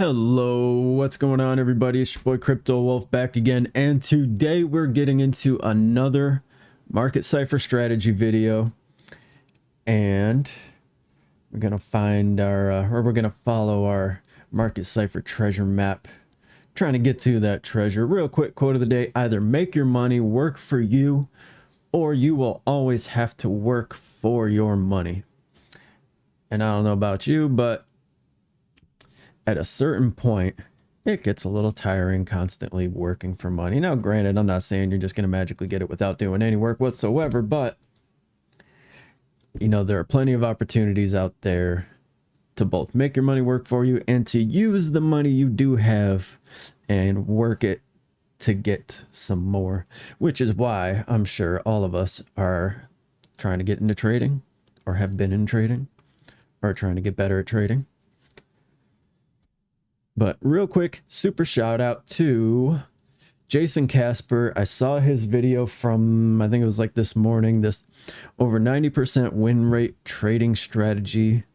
Hello, what's going on, everybody? It's your boy Crypto Wolf back again, and today we're getting into another Market Cipher strategy video, and we're gonna find our, we're gonna follow our Market Cipher treasure map, trying to get to that treasure. Real quick quote of the day: either make your money work for you, or you will always have to work for your money. And I don't know about you, but at a certain point, it gets a little tiring constantly working for money. Now, granted, I'm not saying you're just going to magically get it without doing any work whatsoever, but, you know, there are plenty of opportunities out there to both make your money work for you and to use the money you do have and work it to get some more, which is why I'm sure all of us are trying to get into trading or have been in trading or trying to get better at trading. But real quick, super shout out to Jayson Casper. I saw his video from, I think it was like this morning, this over 90% win rate trading strategy.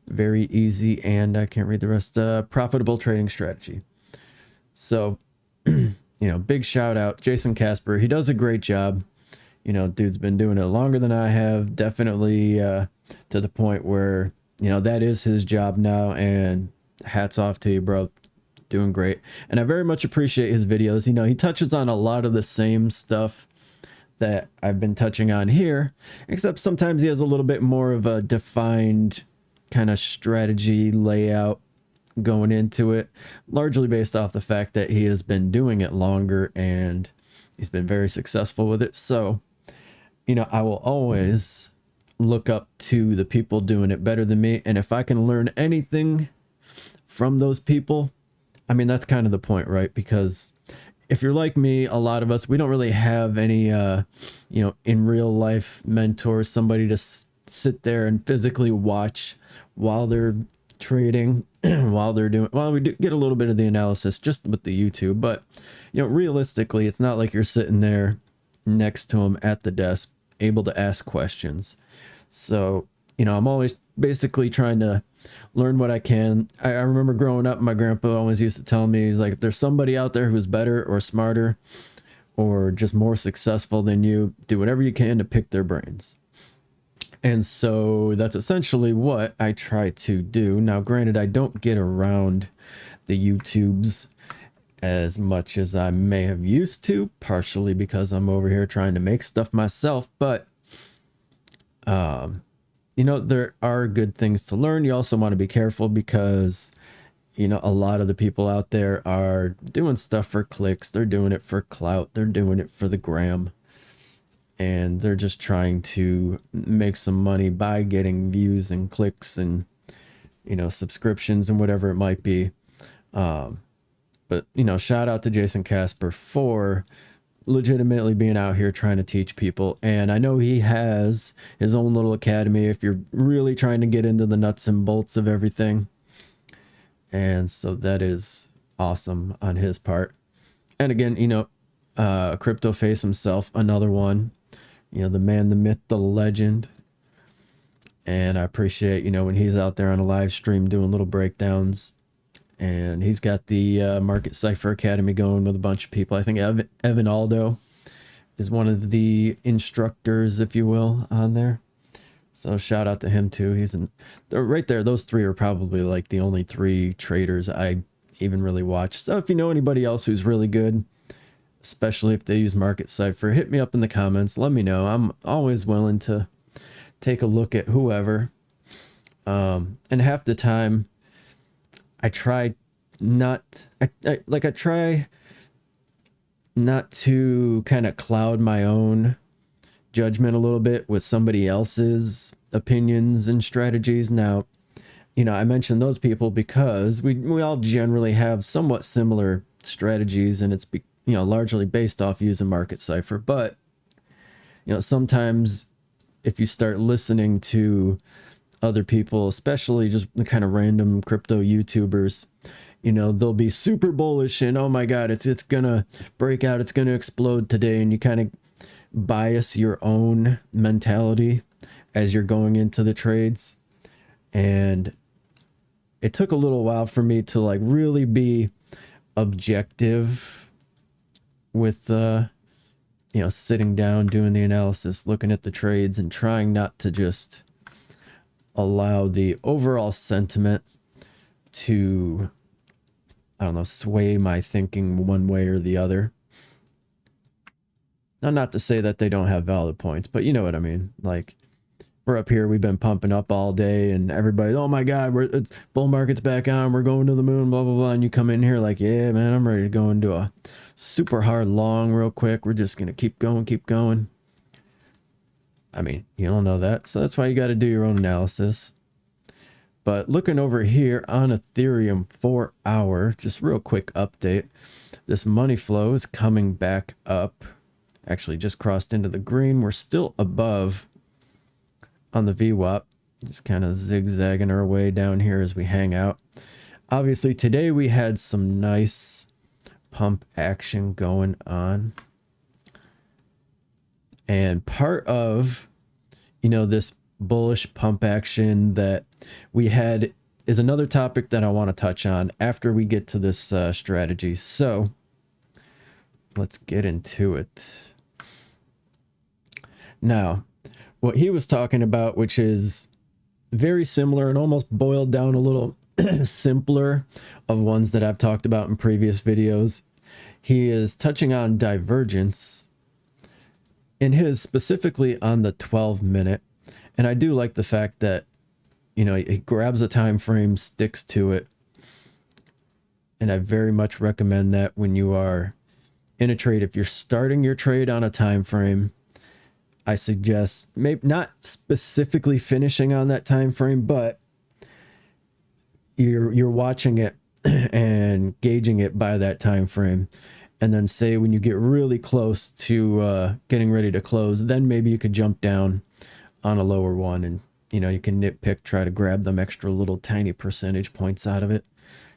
Very easy, and I can't read the rest, profitable trading strategy. So, you know, big shout out, Jayson Casper. He does a great job. You know, dude's been doing it longer than I have, definitely to the point where, you know, that is his job now, and hats off to you, bro. Doing great. And I very much appreciate his videos. You know, he touches on a lot of the same stuff that I've been touching on here, except sometimes he has a little bit more of a defined kind of strategy layout going into it, largely based off the fact that he has been doing it longer and he's been very successful with it. So, you know, I will always look up to the people doing it better than me, and if I can learn anything from those people, I mean, that's kind of the point, right? Because if you're like me, a lot of us, we don't really have any, you know, in real life mentors, somebody to sit there and physically watch while they're trading, while they're doing, well, we do get a little bit of the analysis just with the YouTube, but, you know, realistically, it's not like you're sitting there next to them at the desk, able to ask questions. So, you know, I'm always basically trying to learn what I can. I remember growing up, my grandpa always used to tell me, he's like, if there's somebody out there who's better or smarter or just more successful than you, do whatever you can to pick their brains. And so that's essentially what I try to do. Now, granted, I don't get around the YouTubes as much as I may have used to, partially because I'm over here trying to make stuff myself, but you know, there are good things to learn. You also want to be careful because, you know, a lot of the people out there are doing stuff for clicks. They're doing it for clout. They're doing it for the gram. And they're just trying to make some money by getting views and clicks and, you know, subscriptions and whatever it might be. But, you know, shout out to Jayson Casper for legitimately being out here trying to teach people. And I know he has his own little academy if you're really trying to get into the nuts and bolts of everything. And so that is awesome on his part. And again, you know, Crypto Face himself, another one, you know, the man, the myth, the legend. And I appreciate, you know, when he's out there on a live stream doing little breakdowns. And he's got the Market Cipher Academy going with a bunch of people. I think Evan Aldo is one of the instructors, if you will, on there. So shout out to him too. He's right there. Those three are probably like the only three traders I even really watch. So if you know anybody else who's really good, especially if they use Market Cipher, hit me up in the comments. Let me know. I'm always willing to take a look at whoever. And half the time, I try not to kind of cloud my own judgment a little bit with somebody else's opinions and strategies. Now, you know, I mentioned those people because we all generally have somewhat similar strategies, and it's, you know, largely based off using Market Cipher. But, you know, sometimes if you start listening to other people, especially just the kind of random crypto YouTubers, you know, they'll be super bullish and, oh my God, it's gonna break out, it's gonna explode today, and you kind of bias your own mentality as you're going into the trades. And it took a little while for me to like really be objective with you know, sitting down, doing the analysis, looking at the trades, and trying not to just allow the overall sentiment to, I don't know, sway my thinking one way or the other. Now, not to say that they don't have valid points, but you know what I mean. Like, we're up here, we've been pumping up all day, and everybody, oh my God, it's bull market's back on, we're going to the moon, blah, blah, blah. And you come in here like, yeah, man, I'm ready to go into a super hard long real quick. We're just going to keep going, keep going. I mean, you don't know that. So that's why you got to do your own analysis. But looking over here on Ethereum 4 hour, just real quick update. This money flow is coming back up. Actually just crossed into the green. We're still above on the VWAP. Just kind of zigzagging our way down here as we hang out. Obviously today we had some nice pump action going on. And part of, you know, this bullish pump action that we had is another topic that I want to touch on after we get to this strategy. So let's get into it. Now, what he was talking about, which is very similar and almost boiled down a little simpler of ones that I've talked about in previous videos. He is touching on divergence in his specifically on the 12-minute. And I do like the fact that, you know, he grabs a time frame, sticks to it. And I very much recommend that when you are in a trade. If you're starting your trade on a time frame, I suggest maybe not specifically finishing on that time frame, but you're watching it and gauging it by that time frame. And then say when you get really close to getting ready to close, then maybe you could jump down on a lower one, and you know, you can nitpick, try to grab them extra little tiny percentage points out of it,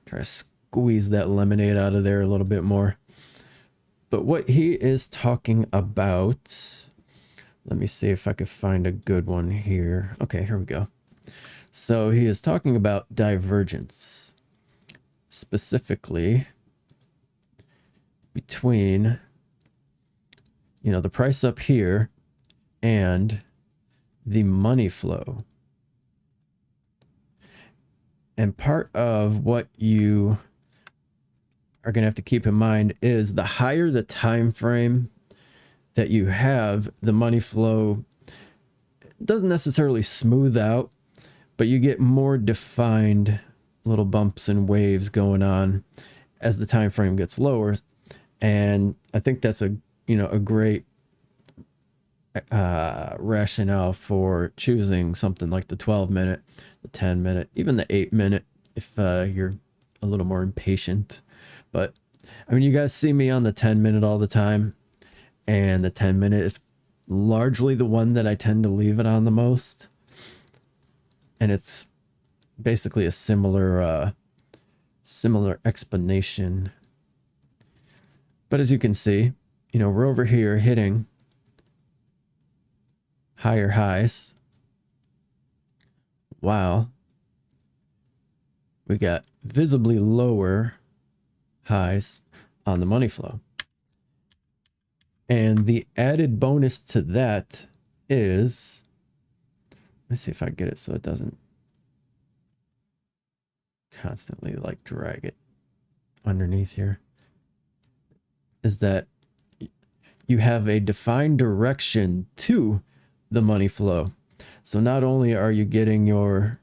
try to squeeze that lemonade out of there a little bit more. But what he is talking about, let me see if I could find a good one here. Okay, here we go. So he is talking about divergence, specifically between, you know, the price up here and the money flow. And part of what you are going to have to keep in mind is the higher the time frame that you have, the money flow doesn't necessarily smooth out, but you get more defined little bumps and waves going on as the time frame gets lower. And I think that's a, you know, a great rationale for choosing something like the 12-minute, the 10-minute, even the 8-minute if you're a little more impatient. But I mean, you guys see me on the 10-minute all the time, and the 10-minute is largely the one that I tend to leave it on the most. And it's basically a similar explanation. But as you can see, you know, we're over here hitting higher highs. Wow. We got visibly lower highs on the money flow. And the added bonus to that is, let me see if I get it so it doesn't constantly like drag it underneath here, is that you have a defined direction to the money flow. So not only are you getting your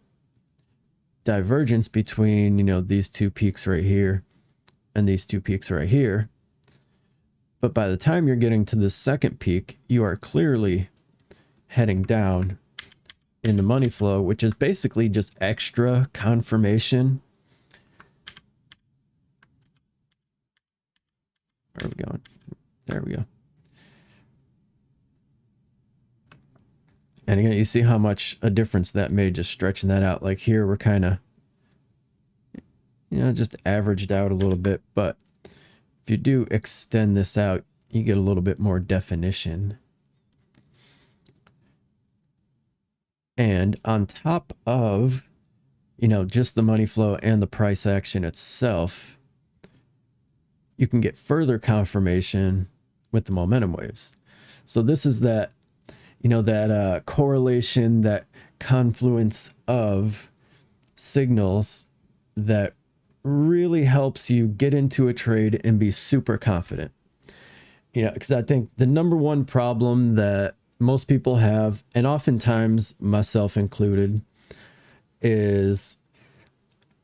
divergence between, you know, these two peaks right here and these two peaks right here, but by the time you're getting to the second peak, you are clearly heading down in the money flow, which is basically just extra confirmation. Where are we going? There we go. And again, you see how much a difference that made just stretching that out. Like here, we're kind of, you know, just averaged out a little bit. But if you do extend this out, you get a little bit more definition. And on top of you know, just the money flow and the price action itself, you can get further confirmation with the momentum waves. So this is that, you know, that correlation, that confluence of signals that really helps you get into a trade and be super confident. You know, because I think the number one problem that most people have, and oftentimes myself included, is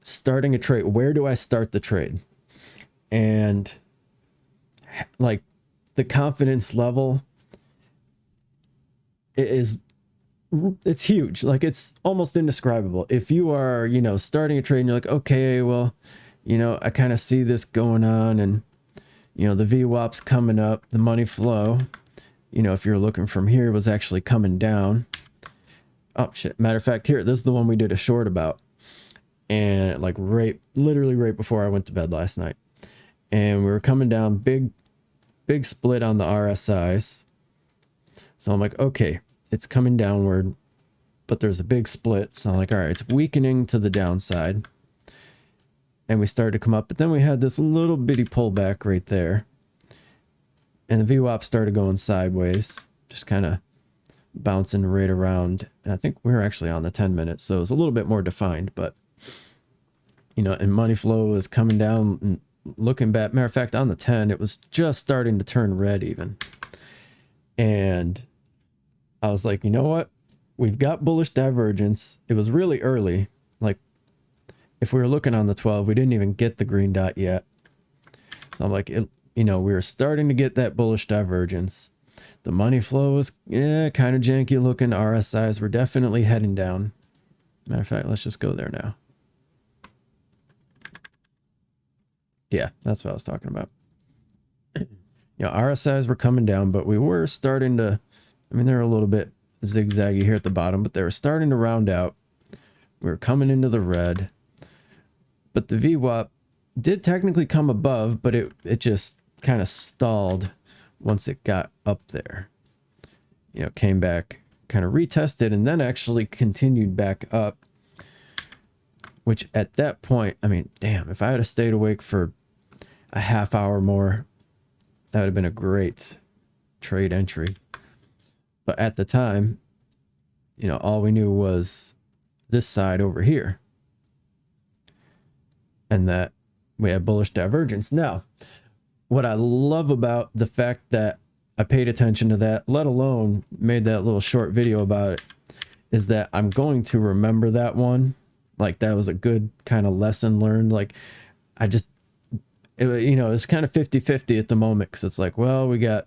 starting a trade. Where do I start the trade? And like the confidence level is, it's huge. Like it's almost indescribable. If you are, you know, starting a trade and you're like, okay, well, you know, I kind of see this going on, and you know, the VWAP's coming up, the money flow, you know, if you're looking from here, was actually coming down. Oh shit, matter of fact, here, this is the one we did a short about, and like literally right before I went to bed last night, and we were coming down, big split on the RSIs. So I'm like, okay, it's coming downward, but there's a big split. So I'm like, all right, it's weakening to the downside. And we started to come up, but then we had this little bitty pullback right there. And the VWAP started going sideways, just kind of bouncing right around. And I think we were actually on the 10 minutes, so it was a little bit more defined, but you know, and money flow was coming down and looking back. Matter of fact, on the 10, it was just starting to turn red even. And I was like, you know what? We've got bullish divergence. It was really early. Like if we were looking on the 12, we didn't even get the green dot yet. So I'm like, you know, we were starting to get that bullish divergence. The money flow was, yeah, kind of janky looking. RSIs were definitely heading down. Matter of fact, let's just go there now. Yeah, that's what I was talking about. You know, RSIs were coming down, but we were starting to, I mean, they're a little bit zigzaggy here at the bottom, but they were starting to round out. We were coming into the red. But the VWAP did technically come above, but it just kind of stalled once it got up there. You know, came back, kind of retested, and then actually continued back up. Which at that point, I mean, damn, if I had stayed awake for a half hour more, that would have been a great trade entry. But at the time, you know, all we knew was this side over here, and that we had bullish divergence. Now, what I love about the fact that I paid attention to that, let alone made that little short video about it, is that I'm going to remember that one. Like that was a good kind of lesson learned. Like I just, you know, it's kind of 50-50 at the moment, because it's like, well, we got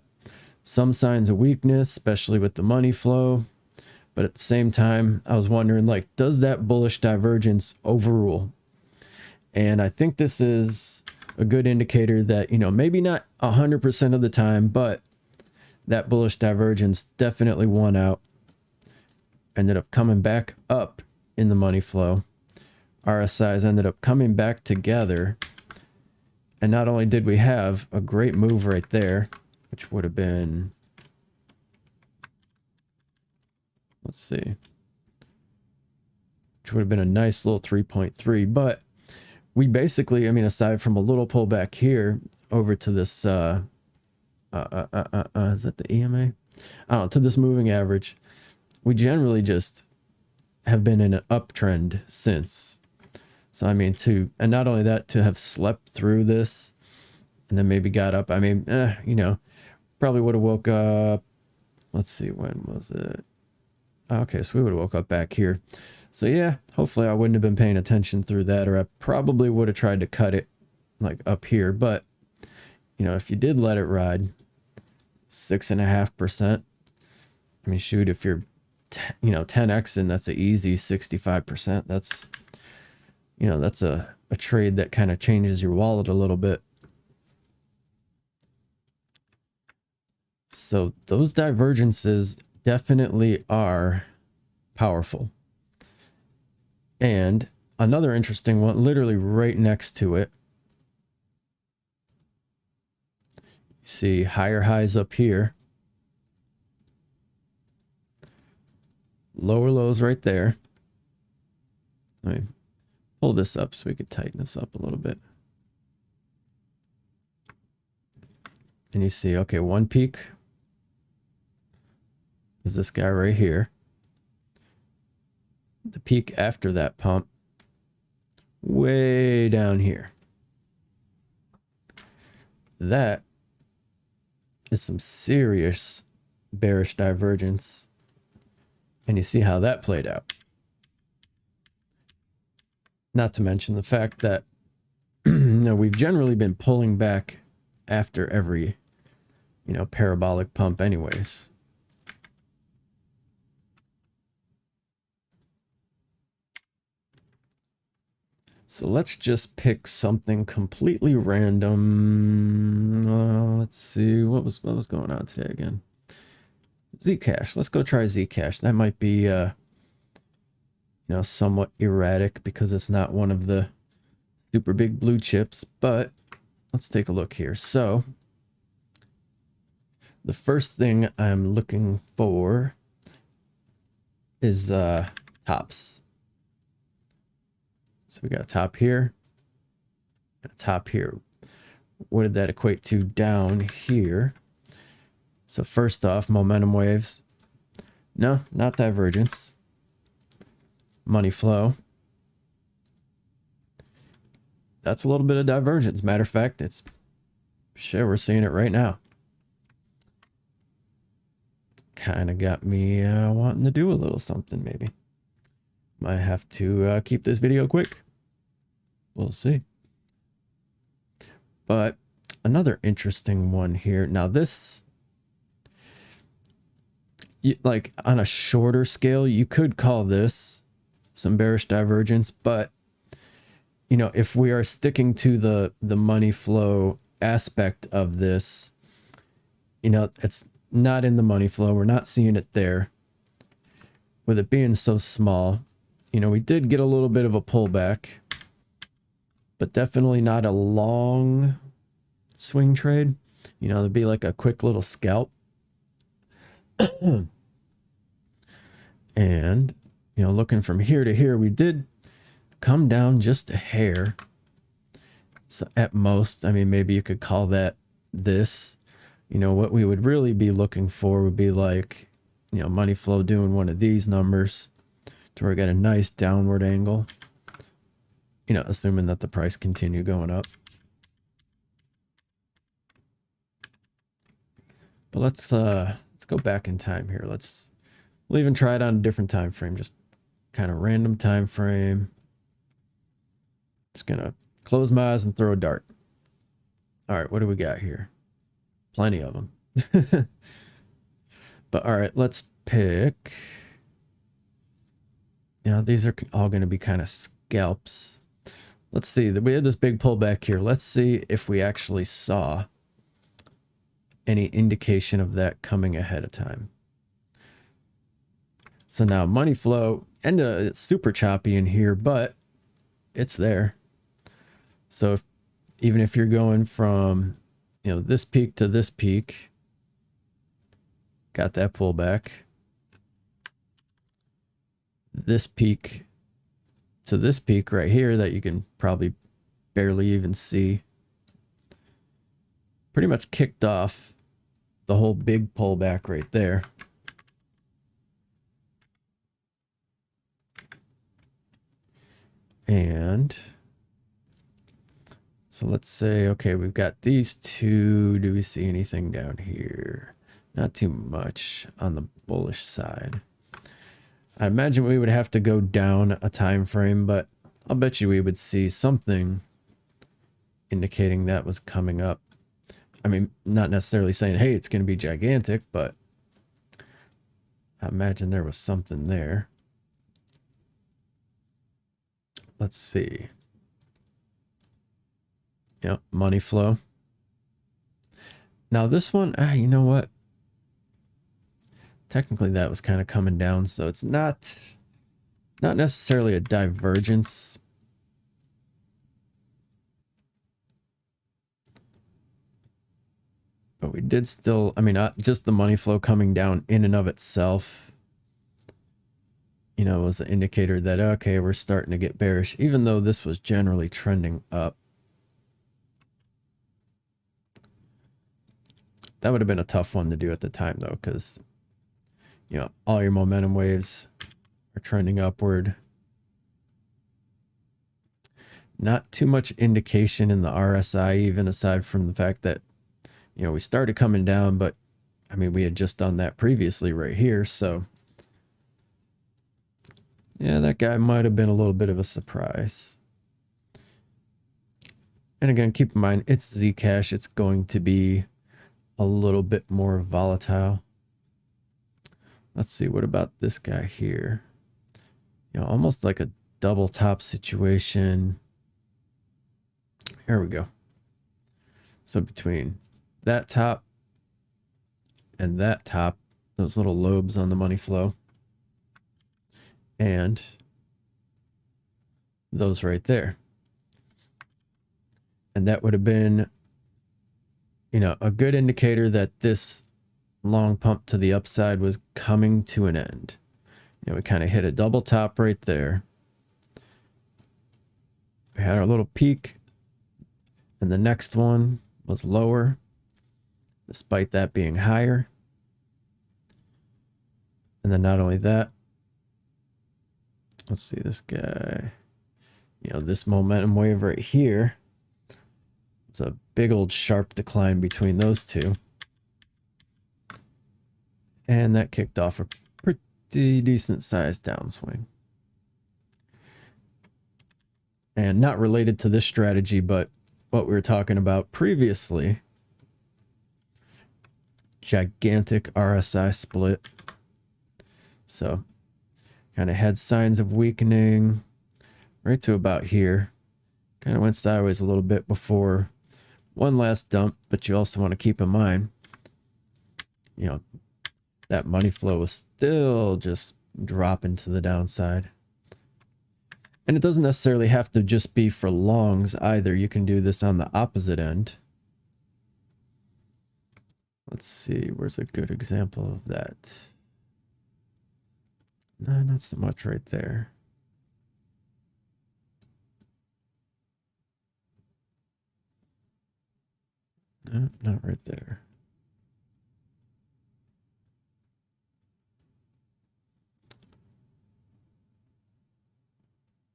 some signs of weakness, especially with the money flow. But at the same time, I was wondering, like, does that bullish divergence overrule? And I think this is a good indicator that, you know, maybe not 100% of the time, but that bullish divergence definitely won out. Ended up coming back up in the money flow. RSIs ended up coming back together. And not only did we have a great move right there, which would have been, let's see, which would have been a nice little 3.3, but we basically, I mean, aside from a little pullback here over to this, is that the EMA? I don't know, to this moving average, we generally just have been in an uptrend since. So, I mean, and not only that, to have slept through this and then maybe got up, I mean, you know, probably would have woke up, let's see, when was it? Okay, so we would have woke up back here. So yeah, hopefully I wouldn't have been paying attention through that, or I probably would have tried to cut it like up here. But, you know, if you did let it ride 6.5%, I mean, shoot, if you're, you know, 10x, and that's an easy 65%, that's, you know, that's a trade that kind of changes your wallet a little bit. So those divergences definitely are powerful. And another interesting one, literally right next to it, you see higher highs up here, lower lows right there. I mean, pull this up so we could tighten this up a little bit. And you see, okay, one peak is this guy right here. The peak after that pump, way down here. That is some serious bearish divergence. And you see how that played out. Not to mention the fact that we've generally been pulling back after every, parabolic pump anyways. So let's just pick something completely random. Let's see, what was going on today again? Zcash. Let's go try Zcash. That might be somewhat erratic because it's not one of the super big blue chips, but let's take a look here. So the first thing I'm looking for is tops. So we got a top here and a top here. What did that equate to down here? So first off, momentum waves. No, not divergence. Money flow. That's a little bit of divergence. Matter of fact, we're seeing it right now. Kind of got me wanting to do a little something maybe. Might have to keep this video quick. We'll see. But another interesting one here. Now this, like on a shorter scale, you could call this some bearish divergence, but if we are sticking to the money flow aspect of this, it's not in the money flow. We're not seeing it there. With it being so small, we did get a little bit of a pullback, but definitely not a long swing trade. There'd be like a quick little scalp. And, looking from here to here, we did come down just a hair. So at most, maybe you could call that this. What we would really be looking for would be like, money flow doing one of these numbers to where we got a nice downward angle. Assuming that the price continue going up. But let's go back in time here. We'll even try it on a different time frame, just kind of random time frame. Just gonna close my eyes and throw a dart. All right, what do we got here? Plenty of them. But all right, let's pick. These are all going to be kind of scalps. Let's see. We had this big pullback here. Let's see if we actually saw any indication of that coming ahead of time. So now money flow, and it's super choppy in here, but it's there. So even if you're going from, this peak to this peak, got that pullback. This peak to this peak right here that you can probably barely even see. Pretty much kicked off the whole big pullback right there. And so let's say, okay, we've got these two. Do we see anything down here? Not too much on the bullish side. I imagine we would have to go down a time frame, but I'll bet you we would see something indicating that was coming up. Not necessarily saying, hey, it's going to be gigantic, but I imagine there was something there. Let's see. Yep, money flow. Now this one, you know what? Technically that was kind of coming down, so it's not necessarily a divergence. But we did still, just the money flow coming down in and of itself you know, was an indicator that, okay, we're starting to get bearish, even though this was generally trending up. That would have been a tough one to do at the time, though, because, you know, all your momentum waves are trending upward. Not too much indication in the RSI, even aside from the fact that, you know, we started coming down, but I mean, we had just done that previously right here. So yeah, that guy might have been a little bit of a surprise. And again, keep in mind, it's Zcash. It's going to be a little bit more volatile. Let's see, what about this guy here? You know, almost like a double top situation. Here we go. So between that top and that top, those little lobes on the money flow, and those right there. And that would have been, you know, a good indicator that this long pump to the upside was coming to an end. You know, we kind of hit a double top right there. We had our little peak, and the next one was lower, despite that being higher. And then not only that, let's see this guy, you know, this momentum wave right here. It's a big old sharp decline between those two. And that kicked off a pretty decent sized downswing. And not related to this strategy, but what we were talking about previously. Gigantic RSI split. So kind of had signs of weakening right to about here. Kind of went sideways a little bit before one last dump, but you also want to keep in mind, you know, that money flow was still just dropping to the downside. And it doesn't necessarily have to just be for longs either. You can do this on the opposite end. Let's see, where's a good example of that? No, not so much right there. No, not right there.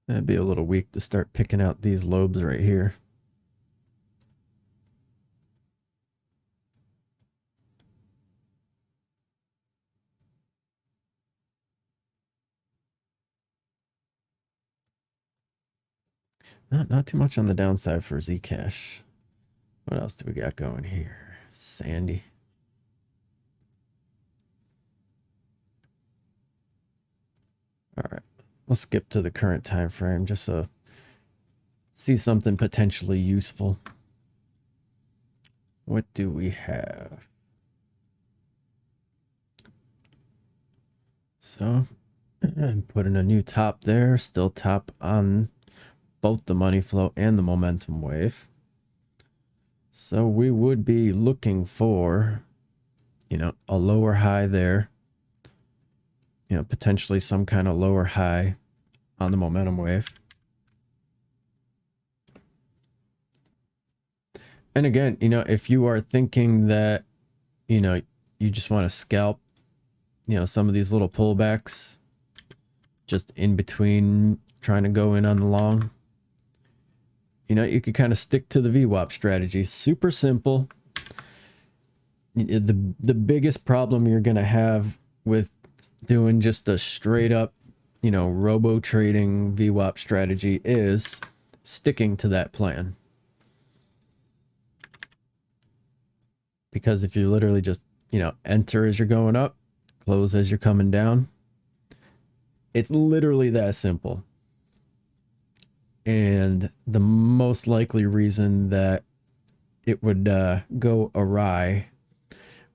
That'd be a little weak to start picking out these lobes right here. Not too much on the downside for Zcash. What else do we got going here? Sandy. All right, we'll skip to the current time frame just so see something potentially useful. What do we have? So I'm putting a new top there, still top on both the money flow and the momentum wave. So we would be looking for, you know, a lower high there, you know, potentially some kind of lower high on the momentum wave. And again, you know, if you are thinking that, you know, you just want to scalp, you know, some of these little pullbacks just in between trying to go in on the long, you know, you could kind of stick to the VWAP strategy. Super simple. The biggest problem you're going to have with doing just a straight up, you know, robo trading VWAP strategy is sticking to that plan. Because if you literally just, you know, enter as you're going up, close as you're coming down, it's literally that simple. And the most likely reason that it would go awry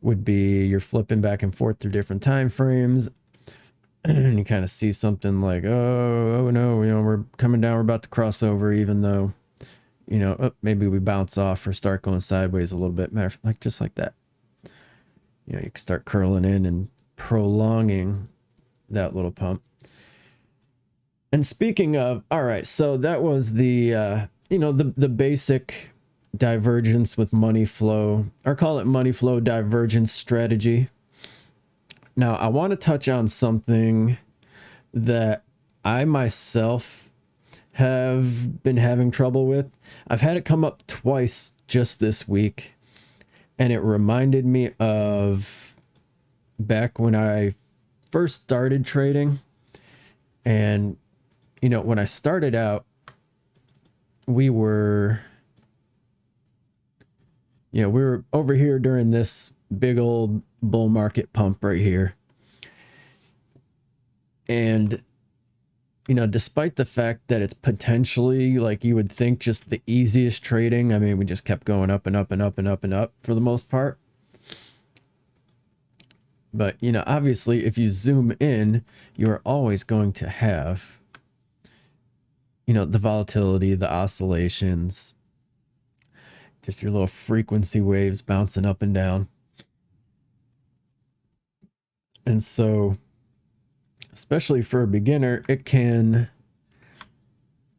would be you're flipping back and forth through different time frames, and you kind of see something like, oh no, you know, we're coming down, we're about to cross over, even though, you know, maybe we bounce off or start going sideways a little bit, like just like that. You know, you can start curling in and prolonging that little pump. And speaking of, all right, so that was the you know, the basic divergence with money flow, or call it money flow divergence strategy. Now I want to touch on something that I myself have been having trouble with. I've had it come up twice just this week, and it reminded me of back when I first started trading. And you know, when I started out, we were over here during this big old bull market pump right here. And you know, despite the fact that it's potentially, like, you would think just the easiest trading, I mean, we just kept going up and up and up and up and up for the most part. But, you know, obviously, if you zoom in, you're always going to have, you know, the volatility, the oscillations, just your little frequency waves bouncing up and down. And so, especially for a beginner, it can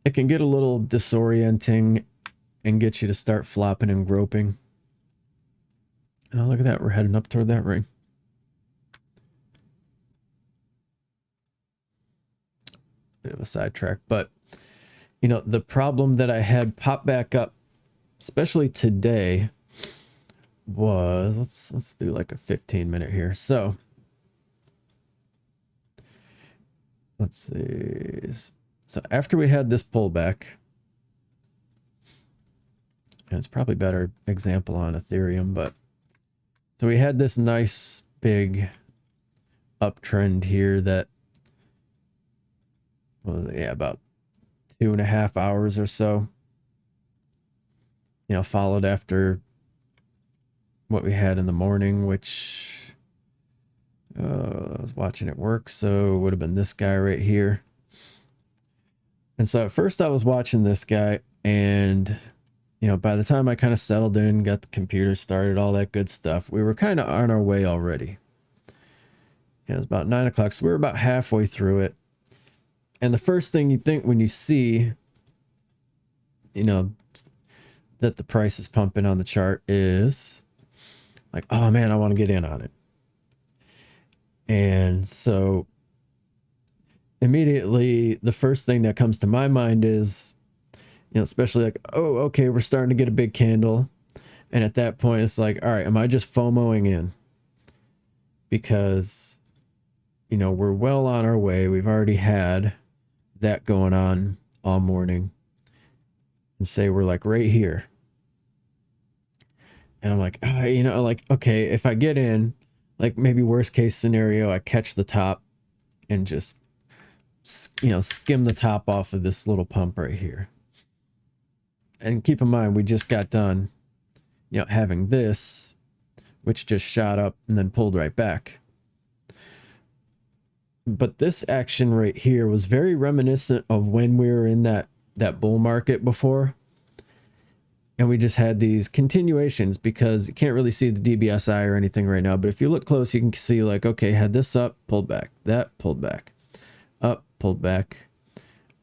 get a little disorienting and get you to start flopping and groping. Oh, look at that. We're heading up toward that ring. Bit of a sidetrack, but you know, the problem that I had pop back up, especially today, was let's do like a 15-minute here. So let's see. So after we had this pullback, and it's probably better example on Ethereum, but so we had this nice big uptrend here that was, yeah, about 2.5 hours or so, you know, followed after what we had in the morning, which I was watching it work, so it would have been this guy right here. And so at first I was watching this guy, and you know, by the time I kind of settled in, got the computer started, all that good stuff, we were kind of on our way already. It was about 9 o'clock, so we were about halfway through it. And the first thing you think when you see, you know, that the price is pumping on the chart is like, oh man, I want to get in on it. And so immediately the first thing that comes to my mind is, you know, especially like, oh, okay, we're starting to get a big candle. And at that point, it's like, all right, am I just FOMOing in? Because, you know, we're well on our way. We've already had that going on all morning. And say we're like right here. And I'm like, oh, you know, like, okay, if I get in, like maybe worst case scenario, I catch the top and just, you know, skim the top off of this little pump right here. And keep in mind, we just got done, you know, having this, which just shot up and then pulled right back. But this action right here was very reminiscent of when we were in that bull market before. And we just had these continuations, because you can't really see the DBSI or anything right now. But if you look close, you can see like, okay, had this up, pulled back, that pulled back, up, pulled back,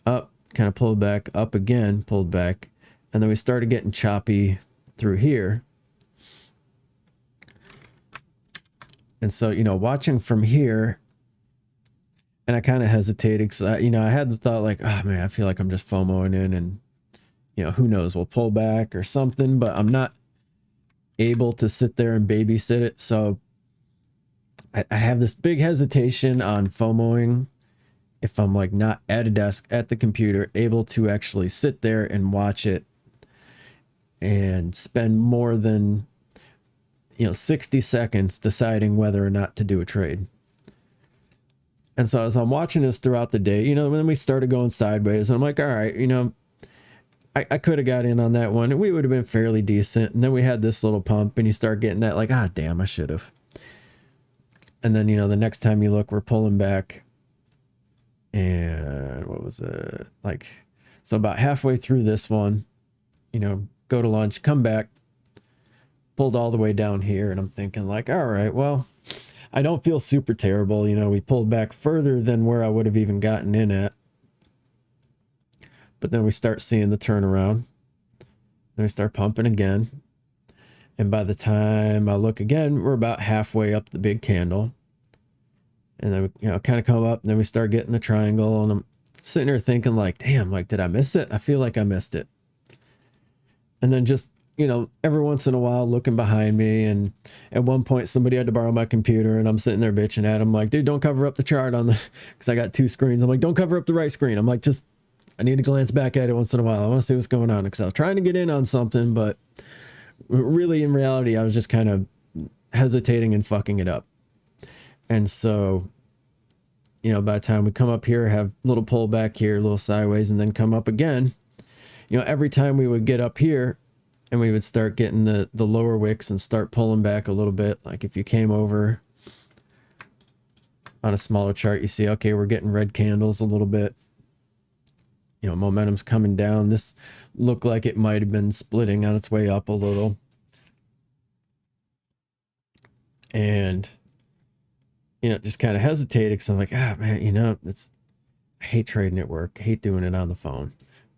up, kind of pulled back, up again, pulled back. And then we started getting choppy through here. And so, you know, watching from here, and I kind of hesitated because, you know, I had the thought like, oh man, I feel like I'm just FOMOing in, and, you know, who knows, we'll pull back or something, but I'm not able to sit there and babysit it. So I have this big hesitation on FOMOing if I'm like not at a desk at the computer, able to actually sit there and watch it and spend more than, you know, 60 seconds deciding whether or not to do a trade. And so as I'm watching this throughout the day, you know, when we started going sideways, I'm like, all right, you know, I could have got in on that one and we would have been fairly decent. And then we had this little pump and you start getting that like, ah, damn, I should have. And then, you know, the next time you look, we're pulling back. And what was it? Like, so about halfway through this one, you know, go to lunch, come back, pulled all the way down here. And I'm thinking like, all right, well, I don't feel super terrible. You know, we pulled back further than where I would have even gotten in at. but then we start seeing the turnaround. Then we start pumping again. And by the time I look again, we're about halfway up the big candle. And then, we, kind of come up, and then we start getting the triangle, and I'm sitting there thinking like, damn, like, did I miss it? I feel like I missed it. And then just, every once in a while looking behind me, and at one point somebody had to borrow my computer, and I'm sitting there bitching at him like, dude, don't cover up the chart on the, because I got two screens. I'm like, don't cover up the right screen. I'm like, I need to glance back at it once in a while. I want to see what's going on, because I was trying to get in on something, but really in reality, I was just kind of hesitating and fucking it up. And so, by the time we come up here, have a little pullback here, a little sideways, and then come up again, every time we would get up here and we would start getting the lower wicks and start pulling back a little bit. Like if you came over on a smaller chart, you see, okay, we're getting red candles a little bit. Momentum's coming down. This looked like it might have been splitting on its way up a little. And, just kind of hesitated because I'm like, man, I hate trading at work. I hate doing it on the phone.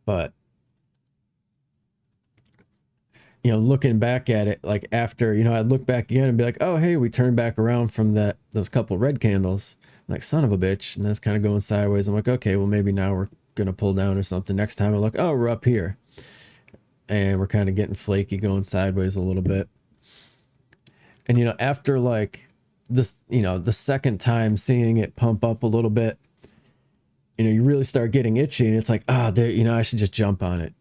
But, looking back at it, like after, I'd look back again and be like, oh, hey, we turned back around from those couple red candles. I'm like, son of a bitch. And that's kind of going sideways. I'm like, okay, well, maybe now we're going to pull down or something. Next time I look, oh, we're up here. And we're kind of getting flaky, going sideways a little bit. And, after like this, the second time seeing it pump up a little bit, you really start getting itchy, and it's like, dude, I should just jump on it.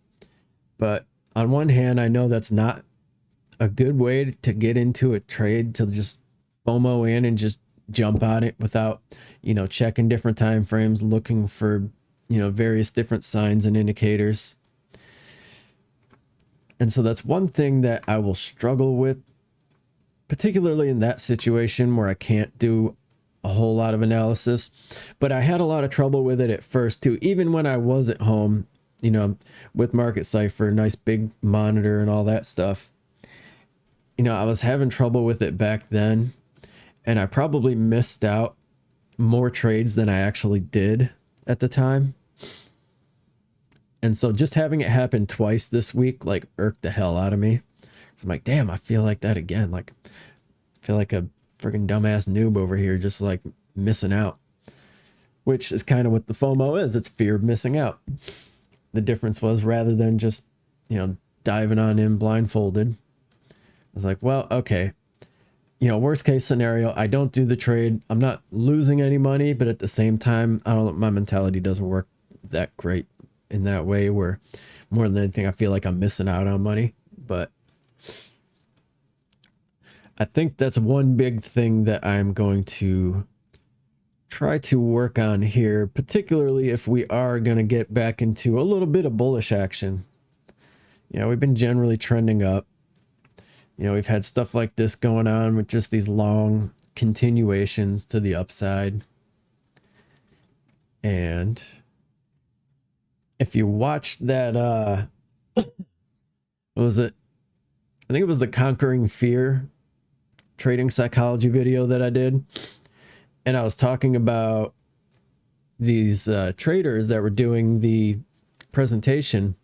But on one hand, I know that's not a good way to get into a trade, to just FOMO in and just jump on it without, checking different time frames, looking for, various different signs and indicators. And so that's one thing that I will struggle with, particularly in that situation where I can't do a whole lot of analysis. But I had a lot of trouble with it at first too, even when I was at home, with Market Cipher, nice big monitor and all that stuff. I was having trouble with it back then, and I probably missed out more trades than I actually did at the time. And so just having it happen twice this week, like, irked the hell out of me. So I'm like, damn, I feel like that again. Like, I feel like a freaking dumbass noob over here, just like missing out, which is kind of what the FOMO is. It's fear of missing out. The difference was, rather than just, diving on in blindfolded, I was like, well, okay, worst case scenario, I don't do the trade. I'm not losing any money, but at the same time, my mentality doesn't work that great in that way, where more than anything, I feel like I'm missing out on money. But I think that's one big thing that I'm going to try to work on here, particularly if we are going to get back into a little bit of bullish action. We've been generally trending up. We've had stuff like this going on with just these long continuations to the upside. And if you watched that, what was it? I think it was the Conquering Fear trading psychology video that I did. And I was talking about these traders that were doing the presentation,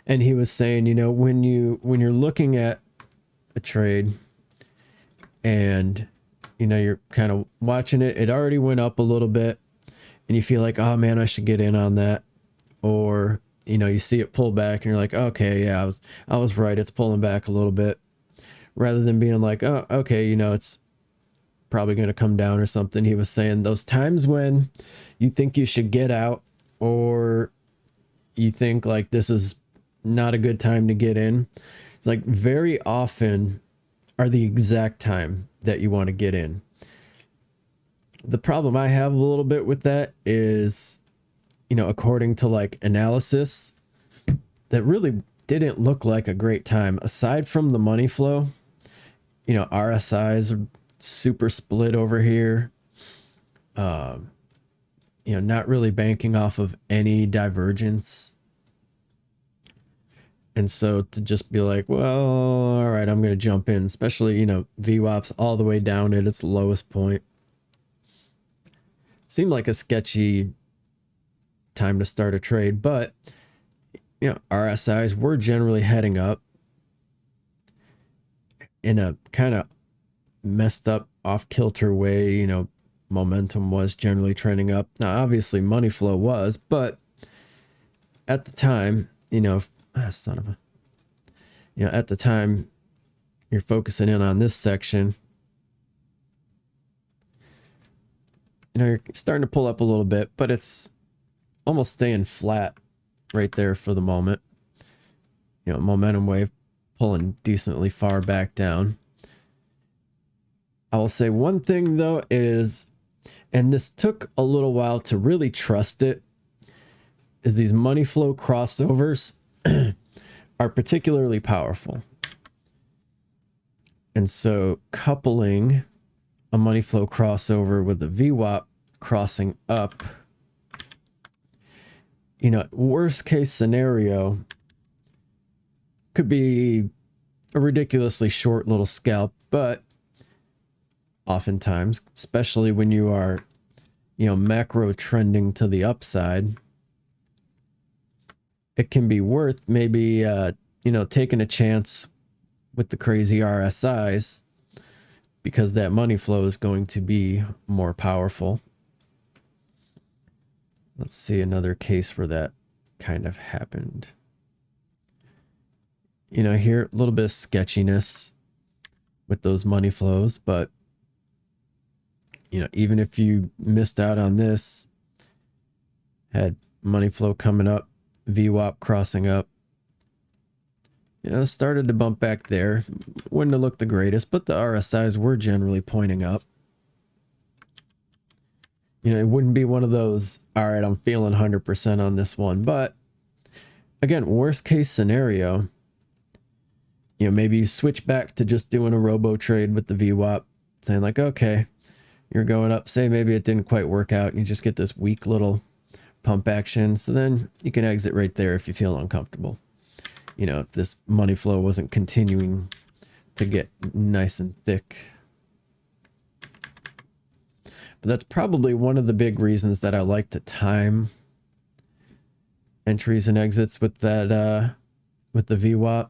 and he was saying, when you're looking at a trade and you're kind of watching it, it already went up a little bit, and you feel like, oh man, I should get in on that. Or you see it pull back and you're like, okay, yeah, I was right, it's pulling back a little bit, rather than being like, oh, okay, it's probably going to come down or something. He was saying those times when you think you should get out, or you think like this is not a good time to get in, it's like very often are the exact time that you want to get in. The problem I have a little bit with that is, according to like analysis, that really didn't look like a great time, aside from the money flow. RSIs are super split over here. Not really banking off of any divergence. And so to just be like, well, all right, I'm going to jump in, especially, VWAP's all the way down at its lowest point. Seemed like a sketchy time to start a trade, but RSIs were generally heading up in a kind of messed up off kilter way. Momentum was generally trending up. Now, obviously money flow was, but at the time, at the time you're focusing in on this section, you're starting to pull up a little bit, but it's almost staying flat right there for the moment. Momentum wave pulling decently far back down. I will say one thing though is, and this took a little while to really trust it, is these money flow crossovers are particularly powerful. And so coupling a money flow crossover with the VWAP crossing up, worst case scenario could be a ridiculously short little scalp, but oftentimes, especially when you are, macro trending to the upside, it can be worth maybe, taking a chance with the crazy RSIs, because that money flow is going to be more powerful. Let's see another case where that kind of happened. Here, a little bit of sketchiness with those money flows, but even if you missed out on this, had money flow coming up, VWAP crossing up, started to bump back there. Wouldn't have looked the greatest, but the RSIs were generally pointing up. It wouldn't be one of those, all right, I'm feeling 100% on this one. But again, worst case scenario, maybe you switch back to just doing a robo trade with the VWAP, saying like, okay, you're going up. Say maybe it didn't quite work out. You just get this weak little pump action. So then you can exit right there if you feel uncomfortable. If this money flow wasn't continuing to get nice and thick. But that's probably one of the big reasons that I like to time entries and exits with that, with the VWAP.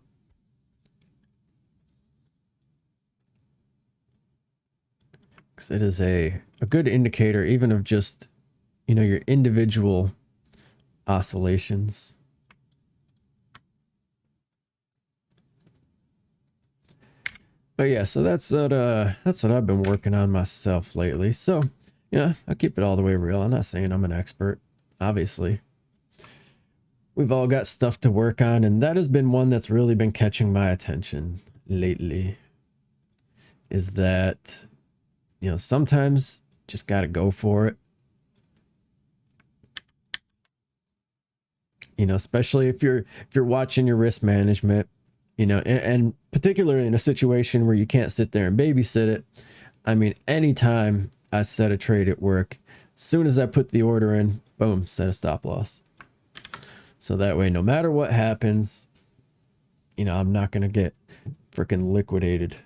Because it is a good indicator even of just, your individual oscillations. But yeah, so that's what I've been working on myself lately. So yeah, I'll keep it all the way real. I'm not saying I'm an expert, obviously. We've all got stuff to work on, and that has been one that's really been catching my attention lately. Is that, sometimes just gotta go for it. Especially if you're watching your risk management, and particularly in a situation where you can't sit there and babysit it. I mean, anytime I set a trade at work, as soon as I put the order in, boom, set a stop loss. So that way, no matter what happens, I'm not going to get freaking liquidated.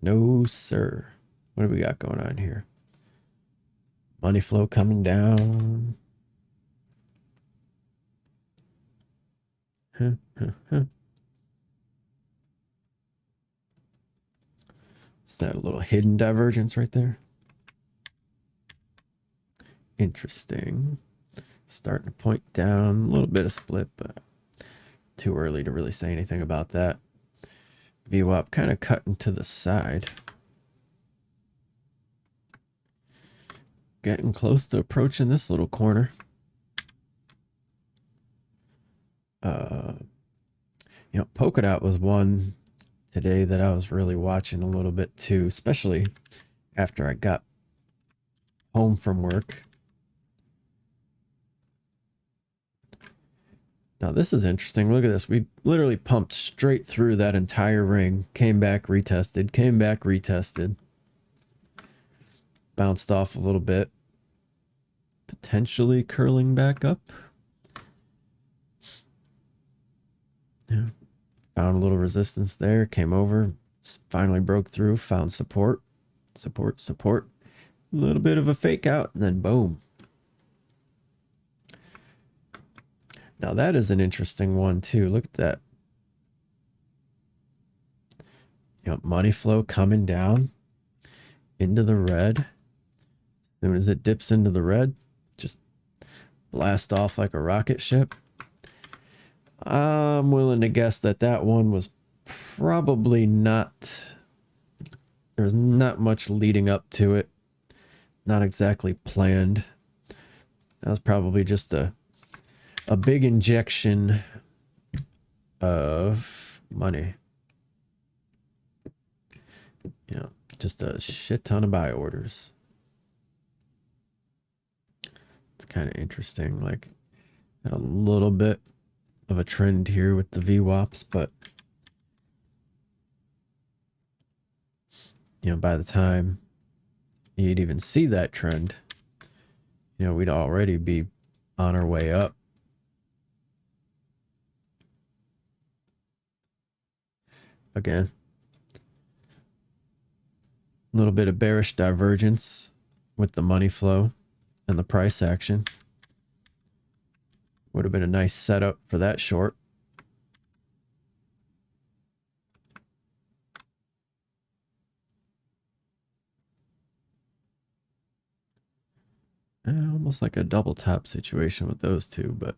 No, sir. What do we got going on here? Money flow coming down. Is that a little hidden divergence right there? Interesting. Starting to point down, a little bit of split, but too early to really say anything about that. VWAP kind of cutting to the side. Getting close to approaching this little corner. Polka dot was one today that I was really watching a little bit too, especially after I got home from work. Now this is interesting. Look at this. We literally pumped straight through that entire ring, came back, retested, came back, retested. Bounced off a little bit. Potentially curling back up. Yeah. Found a little resistance there, came over, finally broke through, found support. Support, support. A little bit of a fake out, and then boom. Now that is an interesting one too. Look at that. You know, money flow coming down into the red. As soon as it dips into the red, just blast off like a rocket ship. I'm willing to guess that that one was probably not, there's not much leading up to it. Not exactly planned. That was probably just a big injection of money. You know, just a shit ton of buy orders. It's kind of interesting, like a little bit of a trend here with the VWAPs, but you know, by the time you'd even see that trend, you know, we'd already be on our way up. Again, a little bit of bearish divergence with the money flow and the price action. Would have been a nice setup for that short. Almost like a double top situation with those two, but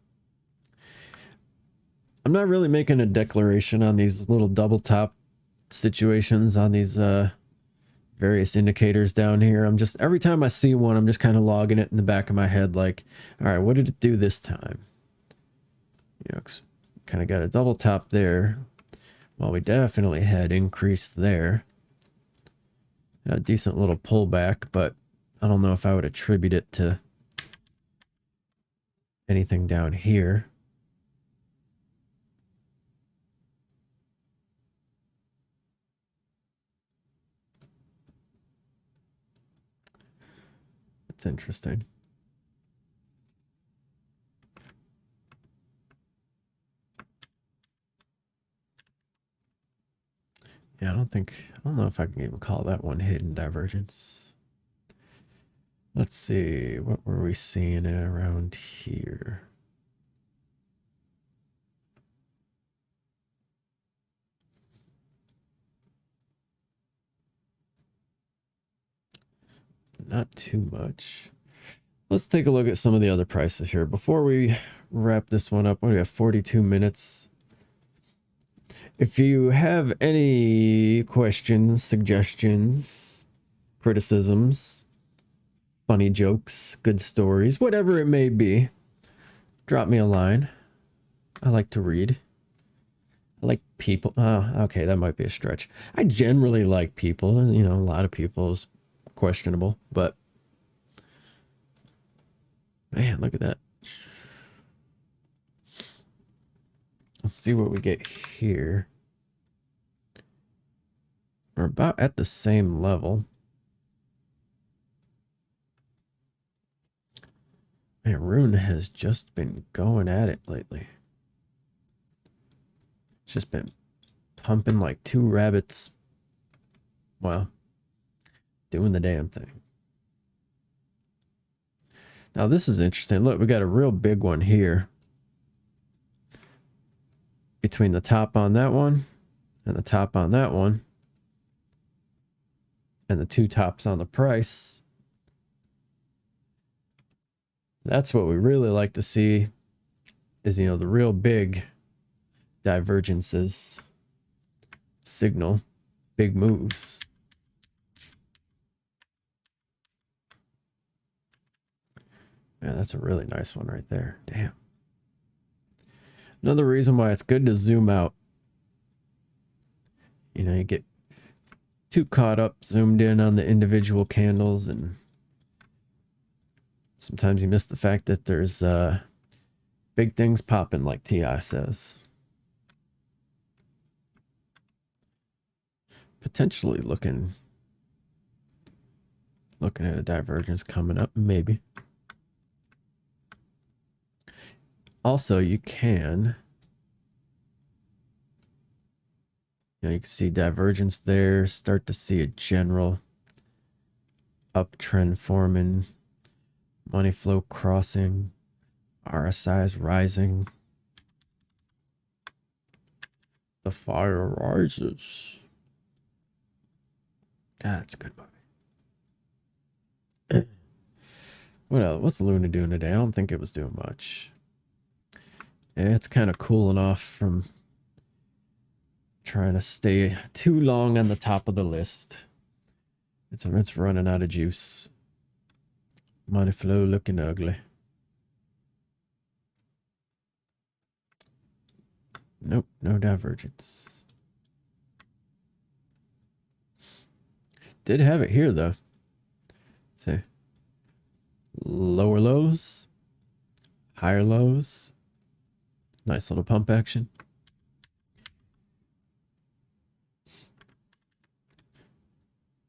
I'm not really making a declaration on these little double top situations on these various indicators down here. I'm just, every time I see one, I'm just kind of logging it in the back of my head like, all right, what did it do this time? You know, kind of got a double top there. Well, we definitely had increase there. A decent little pullback, but I don't know if I would attribute it to anything down here. It's interesting. Yeah, I don't know if I can even call that one hidden divergence. Let's see, what were we seeing around here? Not too much. Let's take a look at some of the other prices here. Before we wrap this one up, we have 42 minutes. If you have any questions, suggestions, criticisms, funny jokes, good stories, whatever it may be, drop me a line. I like to read. I like people. Okay, that might be a stretch. I generally like people, and you know, a lot of people is questionable, but man, look at that. Let's see what we get here. We're about at the same level. Man, Rune has just been going at it lately. It's just been pumping like two rabbits. Well, doing the damn thing. Now this is interesting. Look, we got a real big one here. Between the top on that one and the top on that one. And the two tops on the price. That's what we really like to see is, you know, the real big divergences signal big moves. Man, that's a really nice one right there. Damn. Another reason why it's good to zoom out. You know, you get too caught up, zoomed in on the individual candles, and sometimes you miss the fact that there's big things popping, like T.I. says. Potentially looking at a divergence coming up, maybe. Also, you can see divergence there, start to see a general uptrend forming, money flow crossing, RSIs rising. The Fire Rises. God, it's a good movie. What else? What's Luna doing today? I don't think it was doing much. Yeah, it's kind of cooling off from trying to stay too long on the top of the list. It's running out of juice. Money flow looking ugly. Nope, no divergence. Did have it here though. See, lower lows, higher lows. Nice little pump action.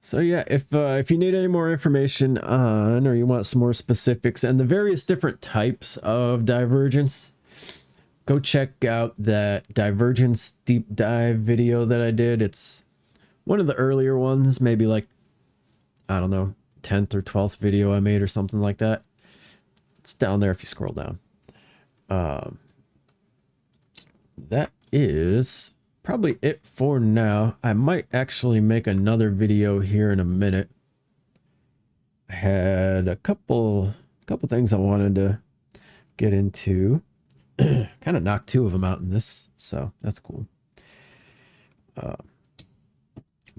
So yeah, if you need any more information on, or you want some more specifics and the various different types of divergence, go check out that Divergence deep dive video that I did. It's one of the earlier ones, maybe like, I don't know, 10th or 12th video I made or something like that. It's down there if you scroll down. That is probably it for now. I might actually make another video here in a minute. I had a couple things I wanted to get into. Kind of knocked 2 of them out in this, so that's cool.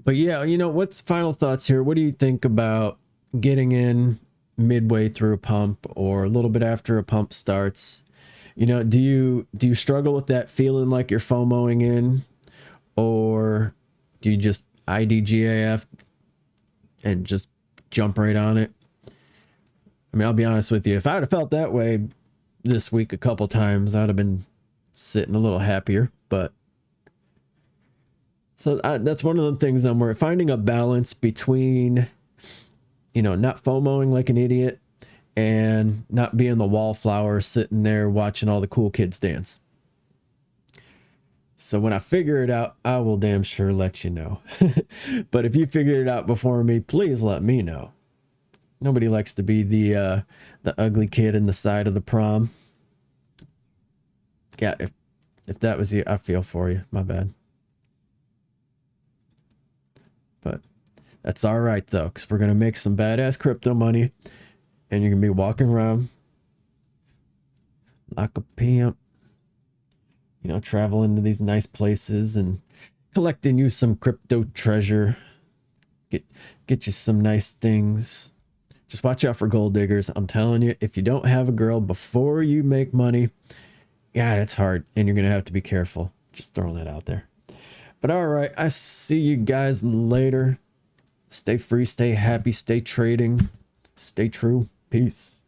But yeah, you know, what's final thoughts here? What do you think about getting in midway through a pump or a little bit after a pump starts? You know, do you struggle with that feeling like you're FOMOing in, or do you just IDGAF and just jump right on it? I mean, I'll be honest with you, if I'd have felt that way this week a couple times, I'd have been sitting a little happier. But so that's one of the things where finding a balance between, you know, not FOMOing like an idiot and not being the wallflower sitting there watching all the cool kids dance. So when I figure it out, I will damn sure let you know. But if you figure it out before me, please let me know. Nobody likes to be the ugly kid in the side of the prom. Yeah, if that was you, I feel for you. My bad. But that's all right though, because we're gonna make some badass crypto money, and you're gonna be walking around like a pimp, you know, traveling to these nice places and collecting you some crypto treasure. Get you some nice things. Just watch out for gold diggers. I'm telling you, if you don't have a girl before you make money, yeah, it's hard, and you're gonna have to be careful. Just throwing that out there. But all right, I see you guys later. Stay free, stay happy, stay trading, stay true. Peace.